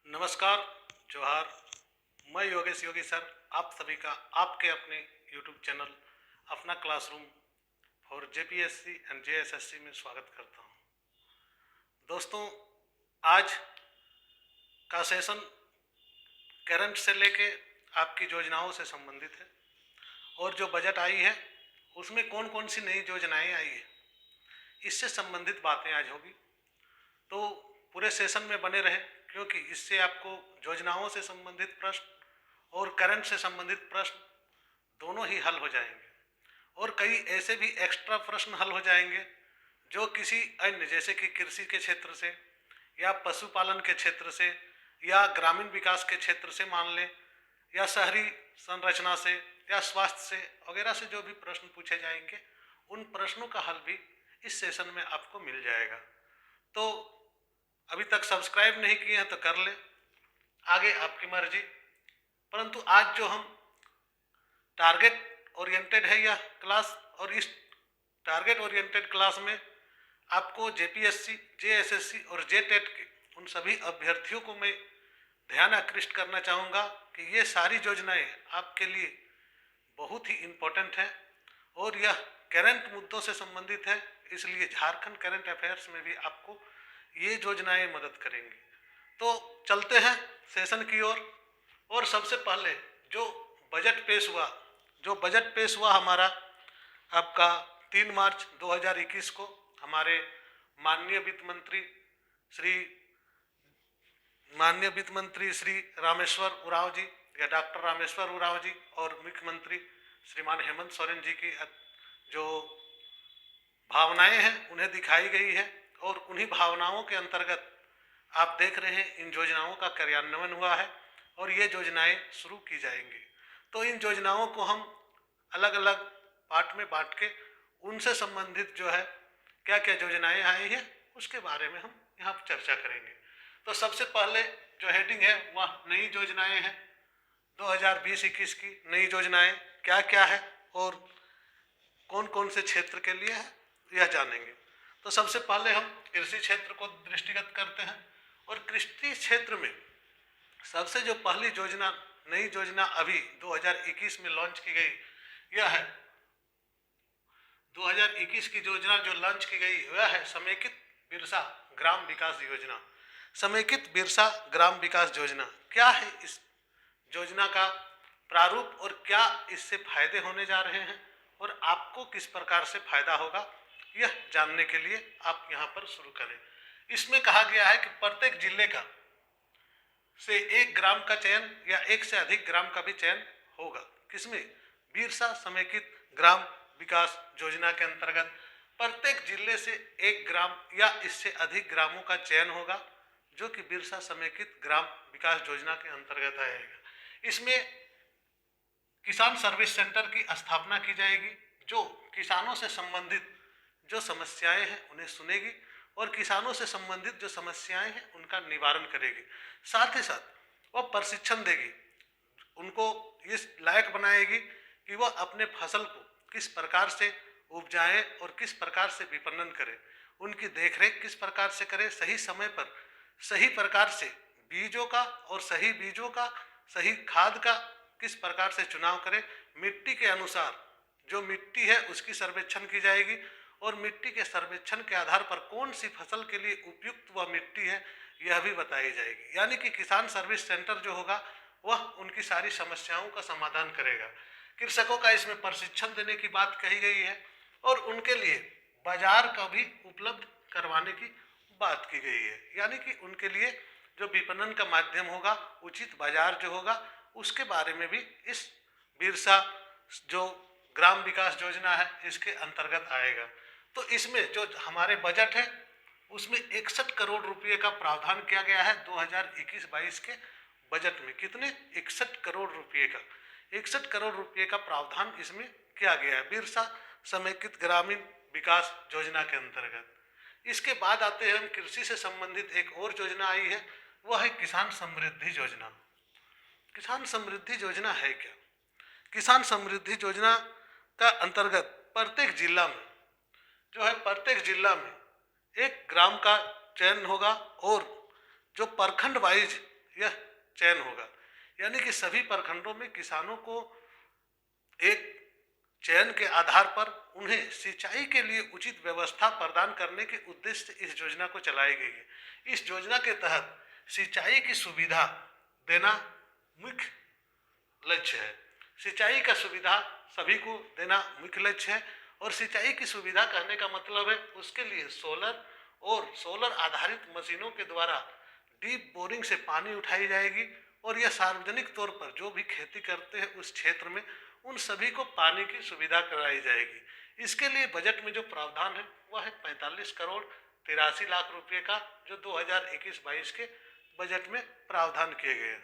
नमस्कार, जोहार। मैं योगेश योगी सर आप सभी का आपके अपने यूट्यूब चैनल अपना classroom for JPSC and JSSC में स्वागत करता हूं। दोस्तों, आज का सेशन करंट से लेके आपकी योजनाओं से संबंधित है और जो बजट आई है उसमें कौन कौन सी नई योजनाएं आई है इससे संबंधित बातें आज होगी। तो पूरे सेशन में बने रहें, क्योंकि इससे आपको योजनाओं से संबंधित प्रश्न और करंट से संबंधित प्रश्न दोनों ही हल हो जाएंगे और कई ऐसे भी एक्स्ट्रा प्रश्न हल हो जाएंगे जो किसी अन्य, जैसे कि कृषि के क्षेत्र से या पशुपालन के क्षेत्र से या ग्रामीण विकास के क्षेत्र से मान लें, या शहरी संरचना से या स्वास्थ्य से वगैरह से जो भी प्रश्न पूछे जाएंगे उन प्रश्नों का हल भी इस सेशन में आपको मिल जाएगा। तो अभी तक सब्सक्राइब नहीं किए हैं तो कर ले, आगे आपकी मर्जी। परंतु आज जो हम टारगेट ओरिएंटेड है यह क्लास, और इस टारगेट ओरिएंटेड क्लास में आपको जेपीएससी, जेएसएससी और जेटेट के उन सभी अभ्यर्थियों को मैं ध्यान आकृष्ट करना चाहूँगा कि ये सारी योजनाएं आपके लिए बहुत ही इम्पोर्टेंट हैं और यह करंट मुद्दों से संबंधित है, इसलिए झारखंड करंट अफेयर्स में भी आपको ये योजनाएं मदद करेंगी। तो चलते हैं सेशन की ओर। और सबसे पहले जो बजट पेश हुआ हमारा आपका 3 मार्च 2021 को हमारे माननीय वित्त मंत्री श्री रामेश्वर उरांव जी या डॉक्टर रामेश्वर उरांव जी और मुख्यमंत्री श्रीमान हेमंत सोरेन जी की जो भावनाएं हैं उन्हें दिखाई गई है और उन्हीं भावनाओं के अंतर्गत आप देख रहे हैं इन योजनाओं का कार्यान्वयन हुआ है और ये योजनाएं शुरू की जाएंगी। तो इन योजनाओं को हम अलग अलग पार्ट में बांट के उनसे संबंधित जो है क्या क्या योजनाएं आई हैं उसके बारे में हम यहाँ पर चर्चा करेंगे। तो सबसे पहले जो हेडिंग है वह नई योजनाएं हैं। 2020-21 की नई योजनाएं क्या क्या है और कौन कौन से क्षेत्र के लिए है यह जानेंगे। तो सबसे पहले हम कृषि क्षेत्र को दृष्टिगत करते हैं और कृषि क्षेत्र में सबसे जो पहली योजना, नई योजना अभी 2021 में लॉन्च की गई यह है 2021 की योजना जो लॉन्च की गई वह है समेकित बिरसा ग्राम विकास योजना। समेकित बिरसा ग्राम विकास योजना क्या है, इस योजना का प्रारूप और क्या इससे फायदे होने जा रहे हैं और आपको किस प्रकार से फायदा होगा, यह जानने के लिए आप यहाँ पर शुरू करें। इसमें कहा गया है कि प्रत्येक जिले का से 1 ग्राम का चयन या 1 से अधिक ग्राम का भी चयन होगा। किसमें? बिरसा समेकित ग्राम विकास योजना के अंतर्गत प्रत्येक जिले से 1 ग्राम या इससे अधिक ग्रामों का चयन होगा जो कि बिरसा समेकित ग्राम विकास योजना के अंतर्गत आएगा। इसमें किसान सर्विस सेंटर की स्थापना की जाएगी जो किसानों से संबंधित जो समस्याएं हैं उन्हें सुनेगी और किसानों से संबंधित जो समस्याएं हैं उनका निवारण करेगी। साथ ही साथ वह प्रशिक्षण देगी, उनको इस लायक बनाएगी कि वह अपने फसल को किस प्रकार से उपजाएं और किस प्रकार से विपणन करें, उनकी देखरेख किस प्रकार से करें, सही समय पर सही प्रकार से बीजों का और सही बीजों का सही खाद का किस प्रकार से चुनाव करें, मिट्टी के अनुसार जो मिट्टी है उसकी सर्वेक्षण की जाएगी और मिट्टी के सर्वेक्षण के आधार पर कौन सी फसल के लिए उपयुक्त वह मिट्टी है यह भी बताई जाएगी। यानी कि किसान सर्विस सेंटर जो होगा वह उनकी सारी समस्याओं का समाधान करेगा। कृषकों का इसमें प्रशिक्षण देने की बात कही गई है और उनके लिए बाजार का भी उपलब्ध करवाने की बात की गई है। यानी कि उनके लिए जो विपणन का माध्यम होगा, उचित बाजार जो होगा, उसके बारे में भी इस बिरसा जो ग्राम विकास योजना है इसके अंतर्गत आएगा। तो इसमें जो हमारे बजट है उसमें 61 करोड़ रुपए का प्रावधान किया गया है 2021-22 के बजट में। कितने? 61 करोड़ रुपए का 61 करोड़ रुपए का प्रावधान इसमें किया गया है बिरसा समेकित ग्रामीण विकास योजना के अंतर्गत। इसके बाद आते हैं हम कृषि से संबंधित एक और योजना आई है, वह है किसान समृद्धि योजना। किसान समृद्धि योजना है क्या? किसान समृद्धि योजना का अंतर्गत प्रत्येक जिला में जो है, प्रत्येक जिला में 1 ग्राम का चयन होगा और जो प्रखंड वाइज यह चयन होगा, यानी कि सभी प्रखंडों में किसानों को एक चयन के आधार पर उन्हें सिंचाई के लिए उचित व्यवस्था प्रदान करने के उद्देश्य से इस योजना को चलाई गई है। इस योजना के तहत सिंचाई की सुविधा देना मुख्य लक्ष्य है। सिंचाई का सुविधा सभी को देना मुख्य लक्ष्य है। और सिंचाई की सुविधा कहने का मतलब है उसके लिए सोलर आधारित मशीनों के द्वारा डीप बोरिंग से पानी उठाई जाएगी और यह सार्वजनिक तौर पर जो भी खेती करते हैं उस क्षेत्र में उन सभी को पानी की सुविधा कराई जाएगी। इसके लिए बजट में जो प्रावधान है वह है 45 करोड़ 83 लाख रुपए का, जो 2021-22 के बजट में प्रावधान किए गए हैं।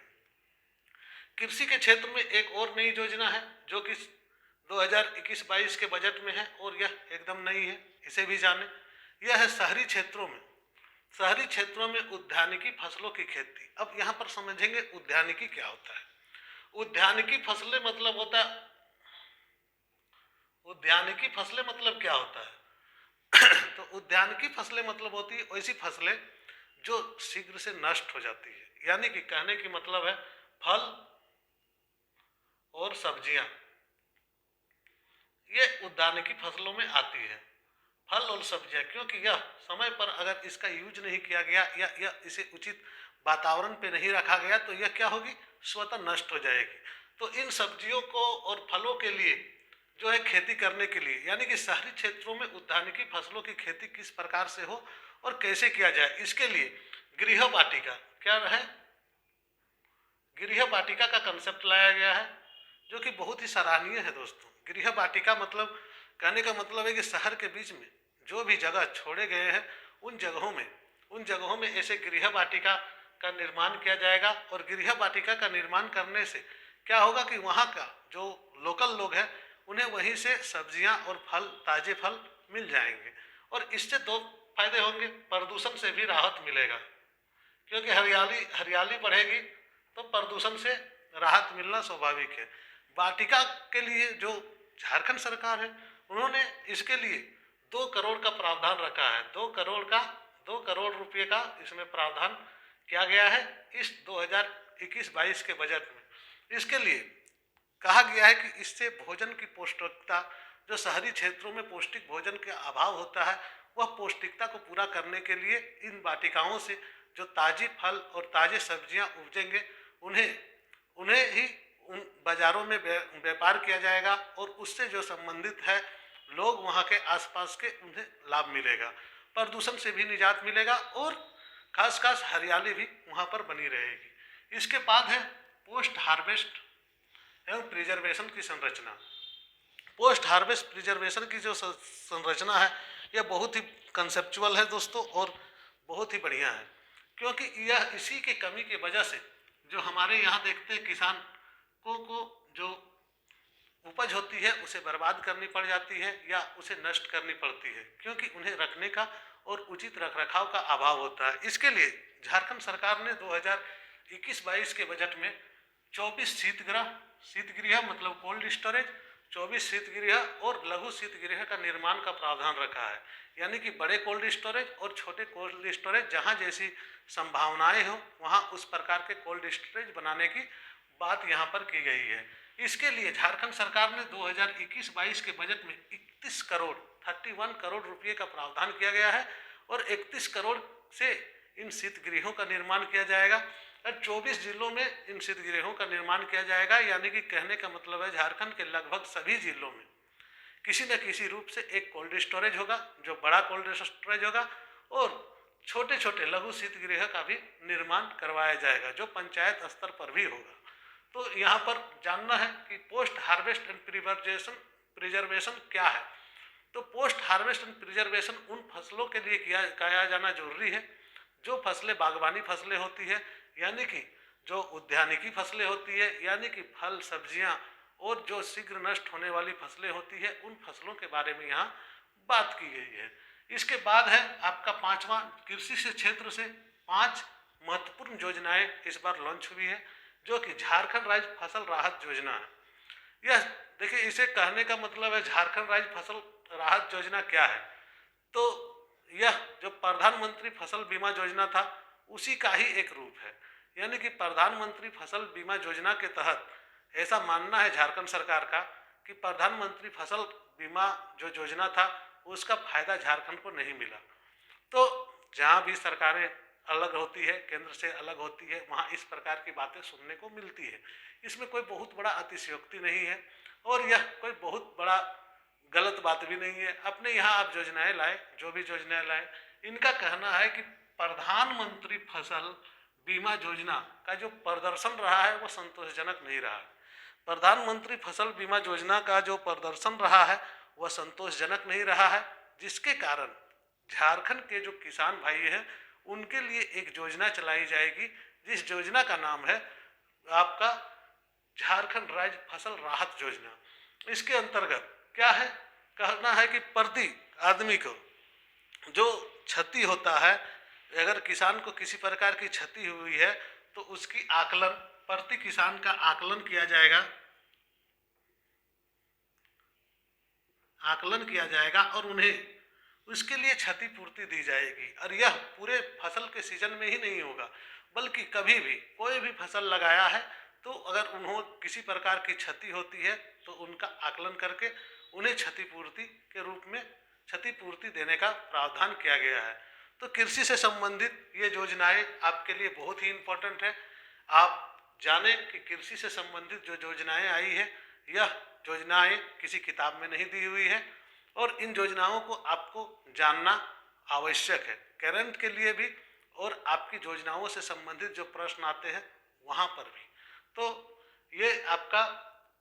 कृषि के क्षेत्र में एक और नई योजना है जो कि 2021-22 के बजट में है और यह एकदम नई है, इसे भी जानें। यह है शहरी क्षेत्रों में उद्यानिकी फसलों की खेती। अब यहाँ पर समझेंगे उद्यानिकी क्या होता है। उद्यानिकी फसलें मतलब क्या होता है? तो उद्यानिकी फसलें मतलब होती है ऐसी फसलें जो शीघ्र से नष्ट हो जाती है, यानी कि कहने की मतलब है फल और सब्जियां ये उद्यानिकी फसलों में आती है। फल और सब्जियां, क्योंकि यह समय पर अगर इसका यूज नहीं किया गया या इसे उचित वातावरण पे नहीं रखा गया तो यह क्या होगी, स्वतः नष्ट हो जाएगी। तो इन सब्जियों को और फलों के लिए जो है खेती करने के लिए, यानी कि शहरी क्षेत्रों में उद्यानिकी फसलों की खेती किस प्रकार से हो और कैसे किया जाए, इसके लिए गृह वाटिका क्या है, गृह वाटिका का कंसेप्ट लाया गया है जो कि बहुत ही सराहनीय है दोस्तों। गृह वाटिका मतलब कहने का मतलब है कि शहर के बीच में जो भी जगह छोड़े गए हैं उन जगहों में ऐसे गृह वाटिका का निर्माण किया जाएगा। और गृह वाटिका का निर्माण करने से क्या होगा कि वहाँ का जो लोकल लोग हैं उन्हें वहीं से सब्जियां और फल, ताजे फल मिल जाएंगे। और इससे दो फायदे होंगे, प्रदूषण से भी राहत मिलेगा, क्योंकि हरियाली बढ़ेगी तो प्रदूषण से राहत मिलना स्वाभाविक है। वाटिका के लिए जो झारखंड सरकार है उन्होंने इसके लिए 2 करोड़ का प्रावधान रखा है। 2 करोड़ रुपए का इसमें प्रावधान किया गया है इस 2021-22 के बजट में। इसके लिए कहा गया है कि इससे भोजन की पौष्टिकता, जो शहरी क्षेत्रों में पौष्टिक भोजन के अभाव होता है, वह पौष्टिकता को पूरा करने के लिए इन वाटिकाओं से जो ताजी फल और ताजे सब्जियां उपजेंगे उन्हें ही उन बाजारों में व्यापार किया जाएगा और उससे जो संबंधित है लोग वहाँ के आसपास के उन्हें लाभ मिलेगा, प्रदूषण से भी निजात मिलेगा और खास हरियाली भी वहाँ पर बनी रहेगी। इसके बाद है पोस्ट हार्वेस्ट एवं प्रिजर्वेशन की संरचना। पोस्ट हार्वेस्ट प्रिजर्वेशन की जो संरचना है यह बहुत ही कंसेप्चुअल है दोस्तों और बहुत ही बढ़िया है, क्योंकि यह इसी के कमी की वजह से जो हमारे यहाँ देखते हैं किसान को जो उपज होती है उसे बर्बाद करनी पड़ जाती है या उसे नष्ट करनी पड़ती है, क्योंकि उन्हें रखने का और उचित रखरखाव का अभाव होता है। इसके लिए झारखंड सरकार ने 2021-22 के बजट में 24 शीतगृह मतलब कोल्ड स्टोरेज, 24 शीतगृह और लघु शीतगृह का निर्माण का प्रावधान रखा है, यानी कि बड़े कोल्ड स्टोरेज और छोटे कोल्ड स्टोरेज जहां जैसी संभावनाएं हो वहां उस प्रकार के कोल्ड स्टोरेज बनाने की बात यहां पर की गई है। इसके लिए झारखंड सरकार ने 2021-22 के बजट में 31 करोड़ रुपये का प्रावधान किया गया है और 31 करोड़ से इन शीतगृहों का निर्माण किया जाएगा और 24 जिलों में इन शीतगृहों का निर्माण किया जाएगा। यानी कि कहने का मतलब है झारखंड के लगभग सभी जिलों में किसी न किसी रूप से एक कोल्ड स्टोरेज होगा, जो बड़ा कोल्ड स्टोरेज होगा, और छोटे छोटे लघु शीतगृह का भी निर्माण करवाया जाएगा जो पंचायत स्तर पर भी होगा। तो यहाँ पर जानना है कि पोस्ट हार्वेस्ट एंड प्रिजर्वेशन क्या है। तो पोस्ट हार्वेस्ट एंड प्रिजर्वेशन उन फसलों के लिए किया जाना जरूरी है जो फसलें बागवानी फसलें होती है, यानी कि जो उद्यानिकी फसलें होती है, यानी कि फल सब्जियां और जो शीघ्र नष्ट होने वाली फसलें होती है उन फसलों के बारे में यहाँ बात की गई है। इसके बाद है आपका 5वां, कृषि से क्षेत्र से 5 महत्वपूर्ण योजनाएं इस बार लॉन्च हुई है जो कि झारखंड राज्य फसल राहत योजना है। यह देखिए, इसे कहने का मतलब है झारखंड राज्य फसल राहत योजना क्या है, तो यह जो प्रधानमंत्री फसल बीमा योजना था उसी का ही एक रूप है। यानी कि प्रधानमंत्री फसल बीमा योजना के तहत ऐसा मानना है झारखंड सरकार का कि प्रधानमंत्री फसल बीमा जो योजना था उसका फायदा झारखंड को नहीं मिला। तो जहाँ भी सरकारें अलग होती है, केंद्र से अलग होती है, वहाँ इस प्रकार की बातें सुनने को मिलती है। इसमें कोई बहुत बड़ा अतिशयोक्ति नहीं है और यह कोई बहुत बड़ा गलत बात भी नहीं है। अपने यहाँ आप योजनाएं लाए, जो भी योजनाएं लाए, इनका कहना है कि प्रधानमंत्री फसल बीमा योजना का जो प्रदर्शन रहा है वो संतोषजनक नहीं रहा। प्रधानमंत्री फसल बीमा योजना का जो प्रदर्शन रहा है वह संतोषजनक नहीं रहा है, जिसके कारण झारखंड के जो किसान भाई हैं उनके लिए एक योजना चलाई जाएगी, जिस योजना का नाम है आपका झारखंड राज्य फसल राहत योजना। इसके अंतर्गत क्या है, कहना है कि प्रति आदमी को जो क्षति होता है, अगर किसान को किसी प्रकार की क्षति हुई है तो उसकी आकलन, प्रति किसान का आकलन किया जाएगा और उन्हें उसके लिए क्षतिपूर्ति दी जाएगी। और यह पूरे फसल के सीजन में ही नहीं होगा, बल्कि कभी भी कोई भी फसल लगाया है तो अगर उन्होंने किसी प्रकार की क्षति होती है तो उनका आकलन करके उन्हें क्षतिपूर्ति के रूप में क्षतिपूर्ति देने का प्रावधान किया गया है। तो कृषि से संबंधित ये योजनाएं आपके लिए बहुत ही इम्पोर्टेंट है। आप जानें कि कृषि से संबंधित जो योजनाएं आई है, यह योजनाएं किसी किताब में नहीं दी हुई है और इन योजनाओं को आपको जानना आवश्यक है, करंट के लिए भी और आपकी योजनाओं से संबंधित जो प्रश्न आते हैं वहाँ पर भी। तो ये आपका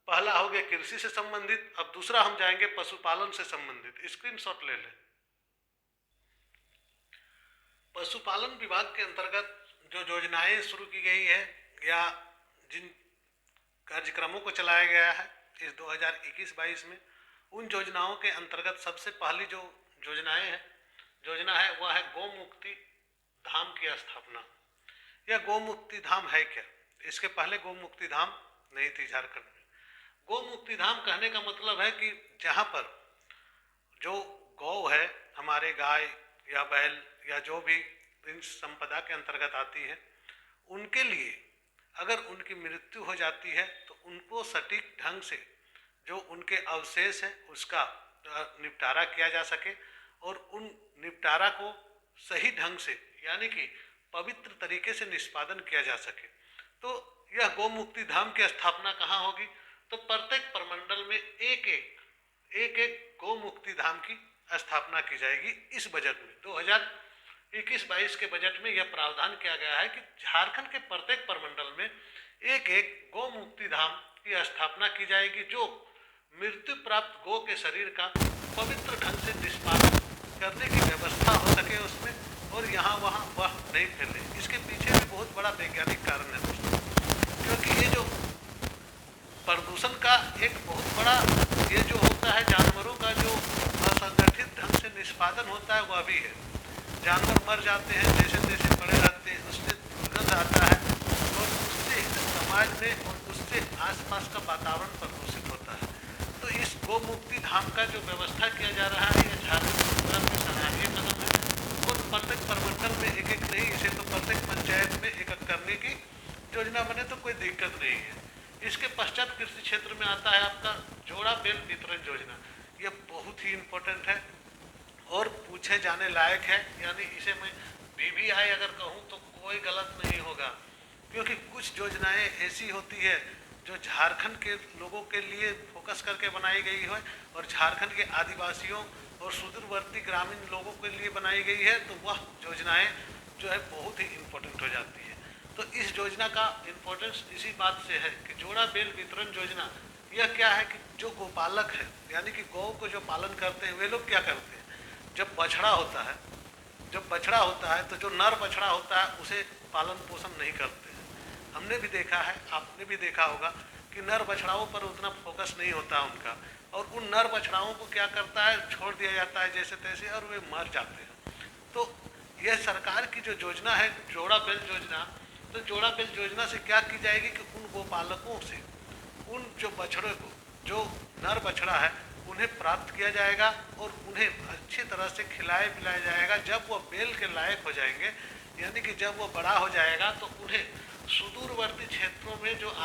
पहला हो गया कृषि से संबंधित। अब दूसरा हम जाएंगे पशुपालन से संबंधित। स्क्रीनशॉट ले लें। पशुपालन विभाग के अंतर्गत जो योजनाएं शुरू की गई है या जिन कार्यक्रमों को चलाया गया है इस 2021-22 में, उन योजनाओं के अंतर्गत सबसे पहली जो योजना है वह है गौमुक्ति धाम की स्थापना। यह गौमुक्ति धाम है क्या? इसके पहले गौमुक्ति धाम नहीं थी झारखंड में। गौमुक्ति धाम कहने का मतलब है कि जहाँ पर जो गौ है, हमारे गाय या बैल या जो भी इन संपदा के अंतर्गत आती है, उनके लिए अगर उनकी मृत्यु हो जाती है तो उनको सटीक ढंग से जो उनके अवशेष है उसका निपटारा किया जा सके और उन निपटारा को सही ढंग से यानी कि पवित्र तरीके से निष्पादन किया जा सके। तो यह गौमुक्ति धाम की स्थापना कहाँ होगी? तो प्रत्येक प्रमंडल में एक एक गौमुक्ति धाम की स्थापना की जाएगी। इस बजट में 2021-22 के बजट में यह प्रावधान किया गया है कि झारखंड के प्रत्येक प्रमंडल में एक गौमुक्ति धाम की स्थापना की जाएगी, जो मृत्यु प्राप्त गौ के शरीर का पवित्र ढंग से निष्पादन करने की व्यवस्था हो सके उसमें, और यहाँ वहाँ वह नहीं फैले। इसके पीछे भी बहुत बड़ा वैज्ञानिक कारण है दोस्तों, क्योंकि ये जो प्रदूषण का एक बहुत बड़ा ये जो होता है, जानवरों का जो असंगठित ढंग से निष्पादन होता है वह भी है। जानवर मर जाते हैं, जैसे जैसे पड़े रहते हैं, उससे दुर्गंध आता है और उससे समाज में और उससे आसपास का वातावरण प्रदूषित होता है। तो इस गौमुक्ति धाम का जो व्यवस्था किया जा रहा है, यह झारखंड सरकार में सराहनीय कदम है और प्रत्येक प्रमंडल में एक नहीं, इसे तो प्रत्येक पंचायत में एक करने की योजना बने तो कोई दिक्कत नहीं है। इसके पश्चात कृषि क्षेत्र में आता है आपका जोड़ा बेल वितरण योजना। यह बहुत ही इम्पोर्टेंट है और पूछे जाने लायक है, यानी इसे मैं BBI अगर कहूँ तो कोई गलत नहीं होगा, क्योंकि कुछ योजनाएं ऐसी होती है जो झारखंड के लोगों के लिए फोकस करके बनाई गई है और झारखंड के आदिवासियों और सुदूरवर्ती ग्रामीण लोगों के लिए बनाई गई है, तो वह योजनाएं जो है बहुत ही इम्पोर्टेंट हो जाती है। तो इस योजना का इम्पोर्टेंस इसी बात से है कि जोड़ा बेल वितरण योजना, यह क्या है कि जो गोपालक है यानी कि गौ को जो पालन करते हैं वे लोग क्या करते हैं, जब बछड़ा होता है तो जो नर बछड़ा होता है उसे पालन पोषण नहीं करते हैं। हमने भी देखा है, आपने भी देखा होगा कि नर बछड़ाओं पर उतना फोकस नहीं होता उनका, और उन नर बछड़ाओं को क्या करता है, छोड़ दिया जाता है जैसे तैसे और वे मर जाते हैं। तो यह सरकार की जो योजना है जोड़ा बेल योजना, तो जोड़ा बेल योजना से क्या की जाएगी कि उन गोपालकों से उन जो बछड़े को, जो नर बछड़ा है, उन्हें प्राप्त किया जाएगा और उन्हें अच्छी तरह से खिलाया पिलाया जाएगा। जब वो बेल के लायक हो जाएंगे, यानी कि जब वो बड़ा हो जाएगा, तो उन्हें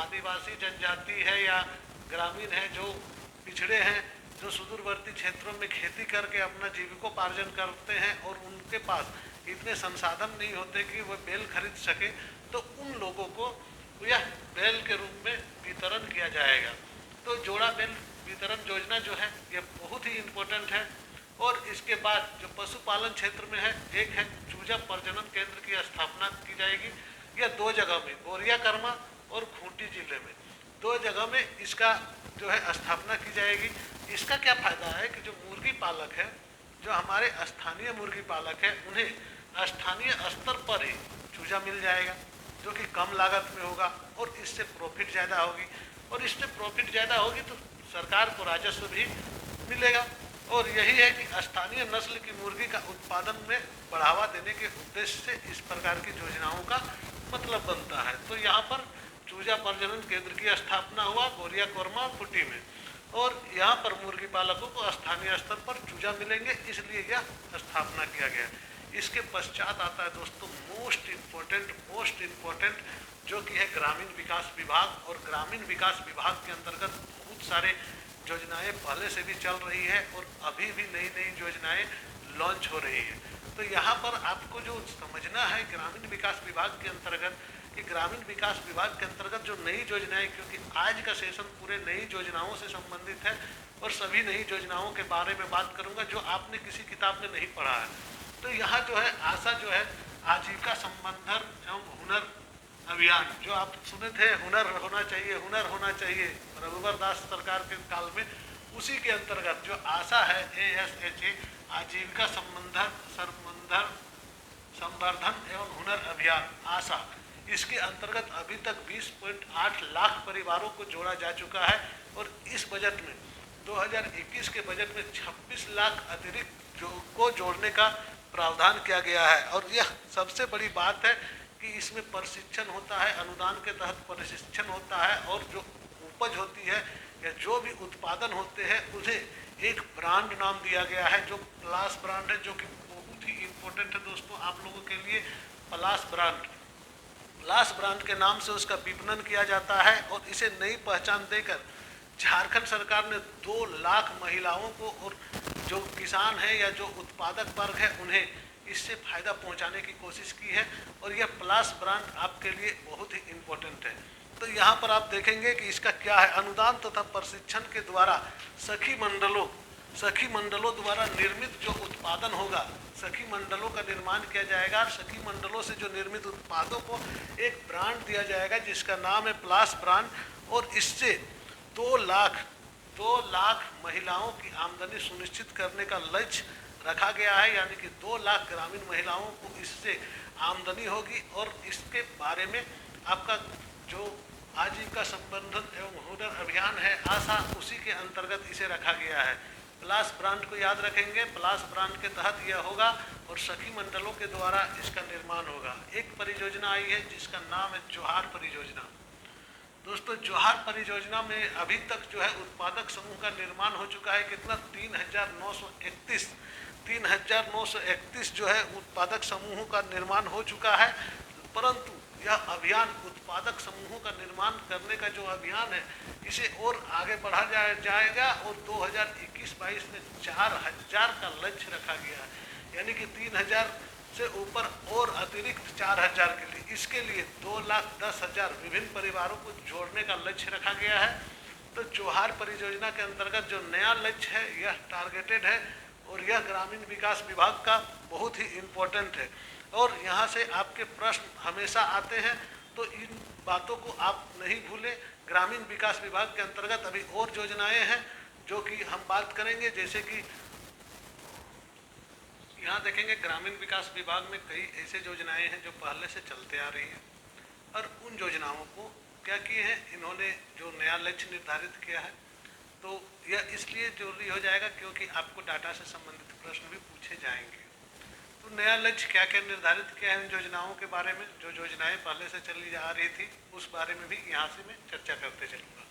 आदिवासी जनजाति है या ग्रामीण है, जो पिछड़े हैं, जो सुदूरवर्ती क्षेत्रों में खेती करके अपना जीविकोपार्जन करते हैं और उनके पास इतने संसाधन नहीं होते कि वह बैल खरीद सके, तो उन लोगों को यह बैल के रूप में वितरण किया जाएगा। तो जोड़ा बैल वितरण योजना जो है यह बहुत ही इम्पोर्टेंट है। और इसके बाद जो पशुपालन क्षेत्र में है, एक है चूजा प्रजनन केंद्र की स्थापना की जाएगी। यह 2 जगह में, बोरिया कर्मा और खूंटी जिले में 2 जगह में इसका जो है स्थापना की जाएगी। इसका क्या फायदा है कि जो मुर्गी पालक है, जो हमारे स्थानीय मुर्गी पालक है, उन्हें स्थानीय स्तर पर ही चूजा मिल जाएगा, जो कि कम लागत में होगा और इससे प्रॉफिट ज़्यादा होगी। और इससे प्रॉफिट ज़्यादा होगी तो सरकार को राजस्व भी मिलेगा। और यही है कि स्थानीय नस्ल की मुर्गी का उत्पादन में बढ़ावा देने के उद्देश्य से इस प्रकार की योजनाओं का मतलब बनता है। तो यहाँ पर चूजा प्रजनन केंद्र की स्थापना हुआ बोरिया कोरमा खूंटी में, और यहाँ पर मुर्गी पालकों को स्थानीय स्तर पर चूजा मिलेंगे, इसलिए यह स्थापना किया गया। इसके पश्चात आता है दोस्तों मोस्ट इम्पोर्टेंट जो कि है ग्रामीण विकास विभाग। और ग्रामीण विकास विभाग के अंतर्गत बहुत सारे योजनाएं पहले से भी चल रही है और अभी भी नई योजनाएं लॉन्च हो रही है। तो यहाँ पर आपको जो समझना है ग्रामीण विकास विभाग के अंतर्गत, कि ग्रामीण विकास विभाग के अंतर्गत जो नई योजनाएं, क्योंकि आज का सेशन पूरे नई योजनाओं से संबंधित है और सभी नई योजनाओं के बारे में बात करूंगा जो आपने किसी किताब में नहीं पढ़ा है। तो यहाँ जो है आशा जो है आजीविका संबंधन एवं हुनर अभियान, जो आप सुने थे हुनर होना चाहिए रघुवर दास सरकार के काल में, उसी के अंतर्गत जो आशा है ASHA आजीविका संवर्धन एवं हुनर अभियान आशा, इसके अंतर्गत अभी तक 20.8 लाख परिवारों को जोड़ा जा चुका है। और इस बजट में 2021 के बजट में 26 लाख अतिरिक्त को जोड़ने का प्रावधान किया गया है। और यह सबसे बड़ी बात है कि इसमें प्रशिक्षण होता है, अनुदान के तहत प्रशिक्षण होता है, और जो उपज होती है या जो भी उत्पादन होते हैं उन्हें एक ब्रांड नाम दिया गया है, जो प्लास ब्रांड है, जो कि बहुत ही इम्पोर्टेंट है दोस्तों आप लोगों के लिए। प्लास ब्रांड के नाम से उसका विपणन किया जाता है और इसे नई पहचान देकर झारखंड सरकार ने 2 लाख महिलाओं को और जो किसान है या जो उत्पादक वर्ग है उन्हें इससे फायदा पहुंचाने की कोशिश की है। और यह प्लास ब्रांड आपके लिए बहुत ही इम्पोर्टेंट है। तो यहाँ पर आप देखेंगे कि इसका क्या है, अनुदान तथा प्रशिक्षण के द्वारा सखी मंडलों द्वारा निर्मित जो उत्पादन होगा, सखी मंडलों का निर्माण किया जाएगा। सखी मंडलों से जो निर्मित उत्पादों को एक ब्रांड दिया जाएगा जिसका नाम है प्लास ब्रांड, और इससे 2 लाख महिलाओं की आमदनी सुनिश्चित करने का लक्ष्य रखा गया है। यानी कि 2 लाख ग्रामीण महिलाओं को इससे आमदनी होगी। और इसके बारे में आपका जो आजीविका संवर्धन एवं हुनर अभियान है आशा, उसी के अंतर्गत इसे रखा गया है। प्लास ब्रांड को याद रखेंगे, प्लास ब्रांड के तहत यह होगा और सखी मंडलों के द्वारा इसका निर्माण होगा। एक परियोजना आई है जिसका नाम है जोहार परियोजना। दोस्तों जोहार परियोजना में अभी तक जो है उत्पादक समूह का निर्माण हो चुका है कितना, 3,931 जो है उत्पादक समूहों का निर्माण हो चुका है। परंतु यह अभियान उत्पादक समूहों का निर्माण करने का जो अभियान है इसे और आगे बढ़ा जाएगा और 2021-22 में 4,000 का लक्ष्य रखा गया है। यानी कि 3,000 से ऊपर और अतिरिक्त 4,000 के लिए, इसके लिए 2,10,000 विभिन्न परिवारों को जोड़ने का लक्ष्य रखा गया है। तो जोहार परियोजना के अंतर्गत जो नया लक्ष्य है यह टारगेटेड है और यह ग्रामीण विकास विभाग का बहुत ही इम्पोर्टेंट है। और यहाँ से आपके प्रश्न हमेशा आते हैं, तो इन बातों को आप नहीं भूलें। ग्रामीण विकास विभाग के अंतर्गत अभी और योजनाएं हैं जो कि हम बात करेंगे, जैसे कि यहाँ देखेंगे ग्रामीण विकास विभाग में कई ऐसे योजनाएं हैं जो पहले से चलते आ रही हैं और उन योजनाओं को क्या किए हैं इन्होंने जो नया लक्ष्य निर्धारित किया है। तो यह इसलिए जरूरी हो जाएगा क्योंकि आपको डाटा से संबंधित प्रश्न भी पूछे जाएंगे। तो नया लक्ष्य क्या क्या निर्धारित किया है इन योजनाओं के बारे में, जो योजनाएं पहले से चली आ रही थी उस बारे में भी यहाँ से मैं चर्चा करते चलूँगा।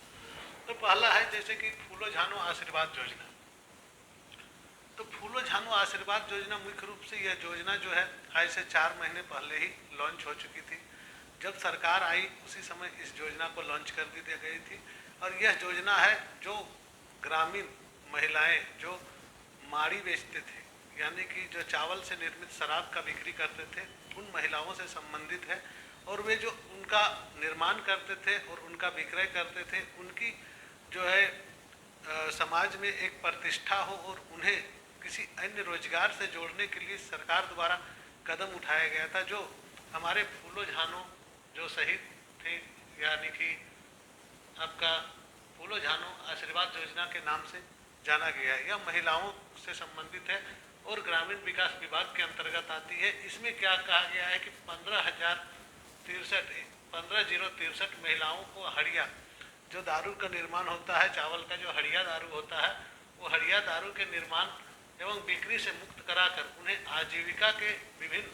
तो पहला है जैसे कि फूलो झानो आशीर्वाद योजना। तो फूलो झानो आशीर्वाद योजना मुख्य रूप से यह योजना जो है आज से 4 महीने पहले ही लॉन्च हो चुकी थी। जब सरकार आई उसी समय इस योजना को लॉन्च कर दी गई थी। और यह योजना है जो ग्रामीण महिलाएं जो माड़ी बेचते थे, यानी कि जो चावल से निर्मित शराब का बिक्री करते थे, उन महिलाओं से संबंधित है। और वे जो उनका निर्माण करते थे और उनका विक्रय करते थे, उनकी जो है समाज में एक प्रतिष्ठा हो और उन्हें किसी अन्य रोजगार से जोड़ने के लिए सरकार द्वारा कदम उठाया गया था। जो हमारे फूलो झानो जो शहीद थे, यानी कि आपका फूलो झानो आशीर्वाद योजना के नाम से जाना गया है। यह महिलाओं से संबंधित है और ग्रामीण विकास विभाग के अंतर्गत आती है। इसमें क्या कहा गया है कि 15,063 महिलाओं को हड़िया, जो दारू का निर्माण होता है, चावल का जो हड़िया दारू होता है, वो हड़िया दारू के निर्माण एवं बिक्री से मुक्त कराकर उन्हें आजीविका के विभिन्न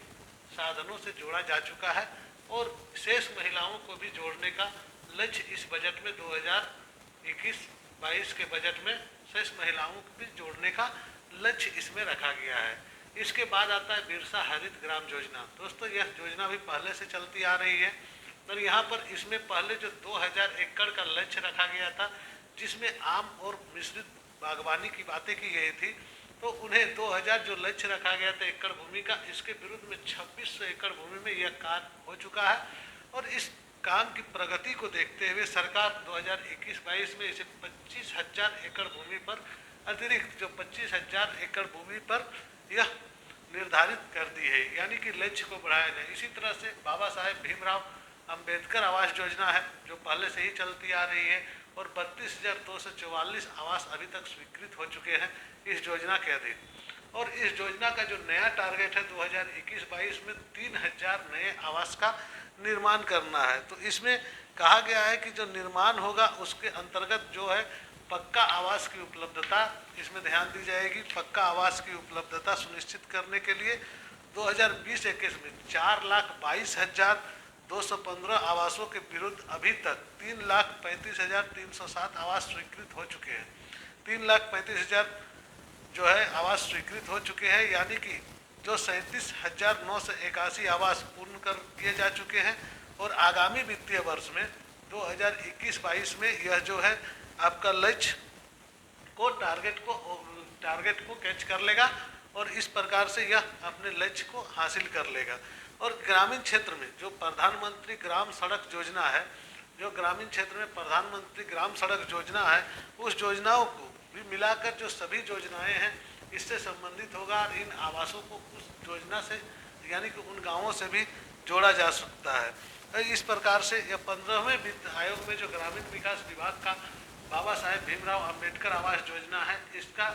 साधनों से जोड़ा जा चुका है। और शेष महिलाओं को भी जोड़ने का लक्ष्य इस बजट में 2021-22 के बजट में शेष महिलाओं को भी जोड़ने का लक्ष्य इसमें रखा गया है। इसके बाद आता है बिरसा हरित ग्राम योजना। दोस्तों, यह योजना भी पहले से चलती आ रही है और यहाँ पर इसमें पहले जो 2000 एकड़ का लक्ष्य रखा गया था, जिसमें आम और मिश्रित बागवानी की बातें की गई थी, तो उन्हें 2000 जो लक्ष्य रखा गया था एकड़ भूमि का, इसके विरुद्ध में 2600 एकड़ भूमि में यह कार्य हो चुका है। और इस काम की प्रगति को देखते हुए सरकार 2021-22 में इसे 25,000 एकड़ भूमि पर अतिरिक्त जो 25,000 एकड़ भूमि पर यह निर्धारित कर दी है, यानी कि लक्ष्य को बढ़ाया जाए। इसी तरह से बाबा साहेब भीमराव अंबेडकर आवास योजना है, जो पहले से ही चलती आ रही है और 32,244 आवास अभी तक स्वीकृत हो चुके हैं इस योजना के अधीन। और इस योजना का जो नया टारगेट है 2021-22 में 3,000 नए आवास का निर्माण करना है। तो इसमें कहा गया है कि जो निर्माण होगा उसके अंतर्गत जो है पक्का आवास की उपलब्धता इसमें ध्यान दी जाएगी। पक्का आवास की उपलब्धता सुनिश्चित करने के लिए 2020-21 में 4,22,215 आवासों के विरुद्ध अभी तक 3,35,307 आवास स्वीकृत हो चुके हैं। 3,35,000 जो है आवास स्वीकृत हो चुके हैं, यानी कि जो 37,981 आवास पूर्ण कर किए जा चुके हैं। और आगामी वित्तीय वर्ष में 2021-22 में यह जो है आपका लक्ष्य को टारगेट को कैच कर लेगा और इस प्रकार से यह अपने लक्ष्य को हासिल कर लेगा। और ग्रामीण क्षेत्र में जो प्रधानमंत्री ग्राम सड़क योजना है, जो ग्रामीण क्षेत्र में प्रधानमंत्री ग्राम सड़क योजना है, उस योजनाओं को भी मिलाकर जो सभी योजनाएं हैं इससे संबंधित होगा। और इन आवासों को उस योजना से यानी कि उन गांवों से भी जोड़ा जा सकता है। इस प्रकार से यह 15वें वित्त आयोग में जो ग्रामीण विकास विभाग का बाबा साहेब भीमराव अंबेडकर आवास योजना है, इसका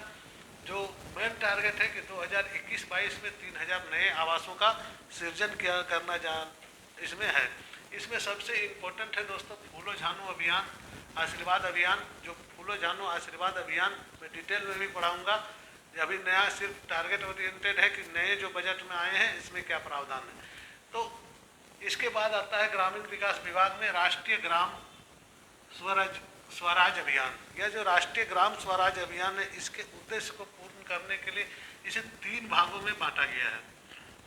जो मेन टारगेट है कि 2021-22 में 3,000 नए आवासों का सृजन करना इसमें है। इसमें सबसे इम्पोर्टेंट है दोस्तों फूलो झानो अभियान, आशीर्वाद अभियान। जो फूलो झानो आशीर्वाद अभियान मैं डिटेल में भी पढ़ाऊँगा। अभी नया सिर्फ टारगेट ओरिएंटेड है कि नए जो बजट में आए हैं इसमें क्या प्रावधान है। तो इसके बाद आता है ग्रामीण विकास विभाग में राष्ट्रीय ग्राम स्वराज अभियान। यह जो राष्ट्रीय ग्राम स्वराज अभियान है, इसके उद्देश्य को पूर्ण करने के लिए इसे 3 भागों में बांटा गया है।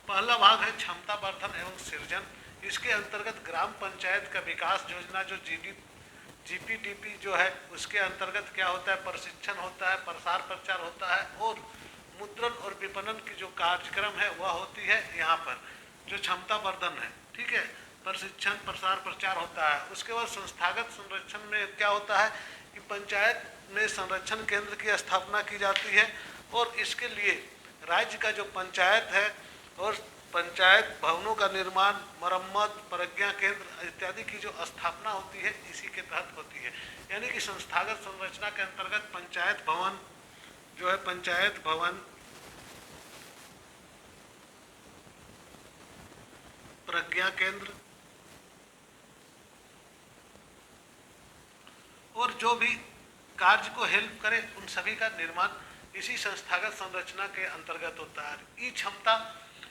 पहला भाग है क्षमता वर्धन एवं सृजन। इसके अंतर्गत ग्राम पंचायत का विकास योजना जो GPDP जो है उसके अंतर्गत क्या होता है, प्रशिक्षण होता है, प्रसार प्रचार होता है और मुद्रण और विपणन की जो कार्यक्रम है वह होती है। यहाँ पर जो क्षमता वर्धन है, ठीक है, प्रशिक्षण प्रसार प्रचार होता है। उसके बाद संस्थागत संरक्षण में क्या होता है कि पंचायत में संरक्षण केंद्र की स्थापना की जाती है और इसके लिए राज्य का जो पंचायत है और पंचायत भवनों का निर्माण, मरम्मत, प्रज्ञा केंद्र इत्यादि की जो स्थापना होती है इसी के तहत होती है। यानी कि संस्थागत संरचना के अंतर्गत पंचायत भवन जो है, पंचायत भवन, प्रज्ञा केंद्र और जो भी कार्य को हेल्प करे उन सभी का निर्माण इसी संस्थागत संरचना के अंतर्गत होता है।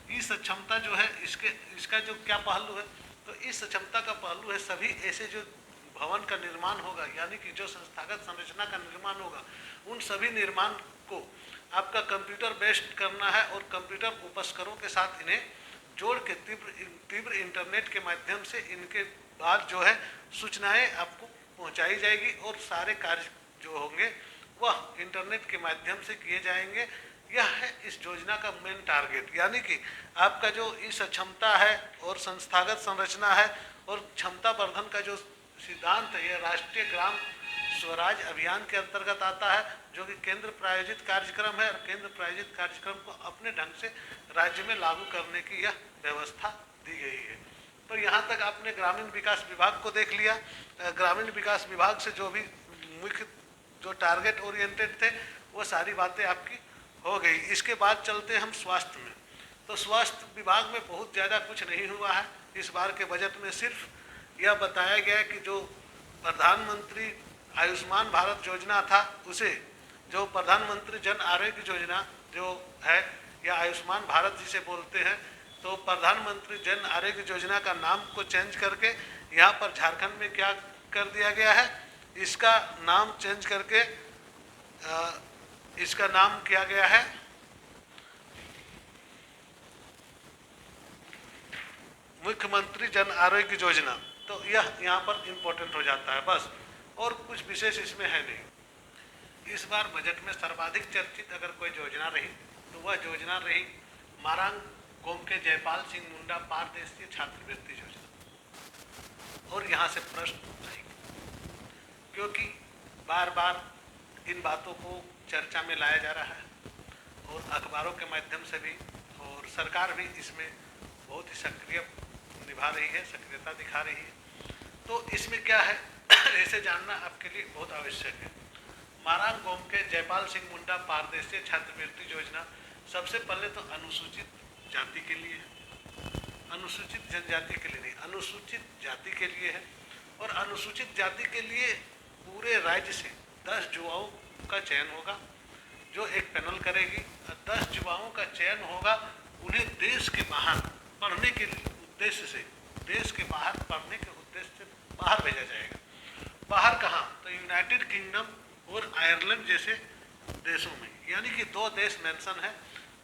ई सक्षमता जो है इसका जो क्या पहलू है, तो इस सक्षमता का पहलू है सभी ऐसे जो भवन का निर्माण होगा, यानी कि जो संस्थागत संरचना का निर्माण होगा, उन सभी निर्माण को आपका कंप्यूटर बेस्ड करना है और कंप्यूटर उपस्करों के साथ इन्हें जोड़ के तीव्र इंटरनेट के माध्यम से इनके बाद जो है सूचनाएं आपको पहुंचाई जाएगी और सारे कार्य जो होंगे वह इंटरनेट के माध्यम से किए जाएंगे। यह है इस योजना का मेन टारगेट, यानी कि आपका जो इस क्षमता है और संस्थागत संरचना है और क्षमता वर्धन का जो सिद्धांत है, यह राष्ट्रीय ग्राम स्वराज अभियान के अंतर्गत आता है, जो कि केंद्र प्रायोजित कार्यक्रम है और केंद्र प्रायोजित कार्यक्रम को अपने ढंग से राज्य में लागू करने की यह व्यवस्था दी गई है। तो यहाँ तक आपने ग्रामीण विकास विभाग को देख लिया। ग्रामीण विकास विभाग से जो भी मुख्य जो टारगेट ओरिएंटेड थे वो सारी बातें आपकी हो गई। इसके बाद चलते हैं हम स्वास्थ्य में। तो स्वास्थ्य विभाग में बहुत ज़्यादा कुछ नहीं हुआ है इस बार के बजट में। सिर्फ यह बताया गया कि जो प्रधानमंत्री आयुष्मान भारत योजना था उसे जो प्रधानमंत्री जन आरोग्य योजना जो है या आयुष्मान भारत जिसे बोलते हैं, तो प्रधानमंत्री जन आरोग्य योजना का नाम को चेंज करके यहाँ पर झारखंड में क्या कर दिया गया है, इसका नाम चेंज करके इसका नाम किया गया है मुख्यमंत्री जन आरोग्य योजना। तो यह यहाँ पर इम्पोर्टेंट हो जाता है बस, और कुछ विशेष इसमें है नहीं। इस बार बजट में सर्वाधिक चर्चित अगर कोई योजना रही तो वह योजना रही मारांग गोम के जयपाल सिंह मुंडा पारदेशीय छात्रवृत्ति योजना। और यहाँ से प्रश्न आएगा क्योंकि बार बार इन बातों को चर्चा में लाया जा रहा है और अखबारों के माध्यम से भी, और सरकार भी इसमें बहुत ही सक्रिय निभा रही है, सक्रियता दिखा रही है। तो इसमें क्या है इसे जानना आपके लिए बहुत आवश्यक है। मारांग गोम के जयपाल सिंह मुंडा पारदेशीय छात्रवृत्ति योजना सबसे पहले तो अनुसूचित जाति के लिए, अनुसूचित जनजाति के लिए नहीं, अनुसूचित जाति के लिए है। और अनुसूचित जाति के लिए पूरे राज्य से 10 युवाओं का चयन होगा जो एक पैनल करेगी, और 10 युवाओं का चयन होगा। उन्हें देश के बाहर पढ़ने के उद्देश्य से, देश के बाहर पढ़ने के उद्देश्य से बाहर भेजा जाएगा। बाहर कहाँ? तो यूनाइटेड किंगडम और आयरलैंड जैसे देशों में, यानी कि 2 देश मेंशन है।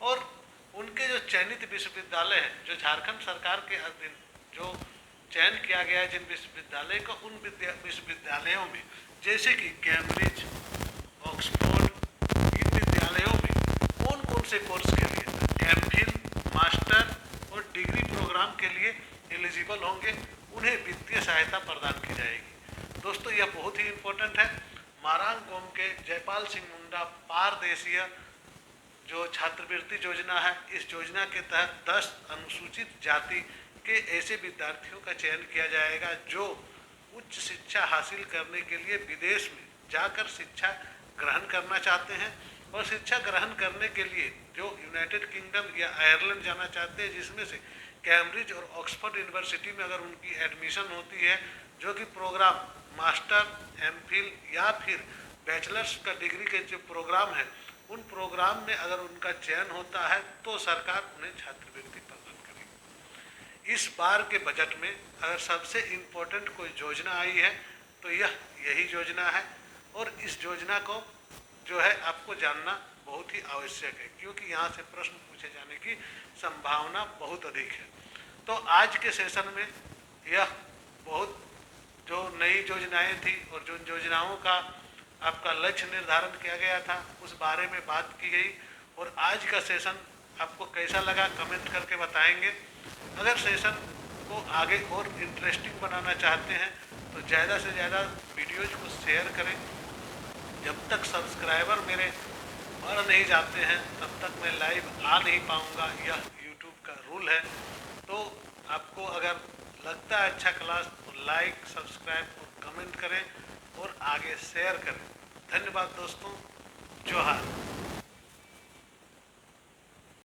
और उनके जो चयनित विश्वविद्यालय हैं, जो झारखंड सरकार के अधीन जो चयन किया गया है जिन विश्वविद्यालय को, उन विश्वविद्यालयों में जैसे कि कैम्ब्रिज, ऑक्सफोर्ड, इन विद्यालयों में कौन कौन से कोर्स के लिए एमफिल, मास्टर और डिग्री प्रोग्राम के लिए एलिजिबल होंगे, उन्हें वित्तीय सहायता प्रदान की जाएगी। दोस्तों यह बहुत ही इम्पोर्टेंट है। मारांग गोम के जयपाल सिंह मुंडा पारदेशीय जो छात्रवृत्ति योजना है, इस योजना के तहत 10 अनुसूचित जाति के ऐसे विद्यार्थियों का चयन किया जाएगा जो उच्च शिक्षा हासिल करने के लिए विदेश में जाकर शिक्षा ग्रहण करना चाहते हैं, और शिक्षा ग्रहण करने के लिए जो यूनाइटेड किंगडम या आयरलैंड जाना चाहते हैं, जिसमें से कैम्ब्रिज और ऑक्सफोर्ड यूनिवर्सिटी में अगर उनकी एडमिशन होती है, जो कि प्रोग्राम मास्टर, एमफिल या फिर बैचलर्स का डिग्री के जो प्रोग्राम है, उन प्रोग्राम में अगर उनका चयन होता है तो सरकार उन्हें छात्रवृत्ति प्रदान करेगी। इस बार के बजट में अगर सबसे इम्पोर्टेंट कोई योजना आई है तो यही योजना है, और इस योजना को जो है आपको जानना बहुत ही आवश्यक है, क्योंकि यहाँ से प्रश्न पूछे जाने की संभावना बहुत अधिक है। तो आज के सेशन में यह बहुत जो नई योजनाएं थी और जो योजनाओं का आपका लक्ष्य निर्धारण किया गया था उस बारे में बात की गई। और आज का सेशन आपको कैसा लगा कमेंट करके बताएंगे। अगर सेशन को आगे और इंटरेस्टिंग बनाना चाहते हैं तो ज़्यादा से ज़्यादा वीडियोज को शेयर करें। जब तक सब्सक्राइबर मेरे बढ़ नहीं जाते हैं तब तक मैं लाइव आ नहीं पाऊँगा, यह यूट्यूब का रूल है। तो आपको अगर लगता है अच्छा क्लास तो लाइक, सब्सक्राइब और कमेंट करें और आगे शेयर करें। धन्यवाद दोस्तों, जोहार।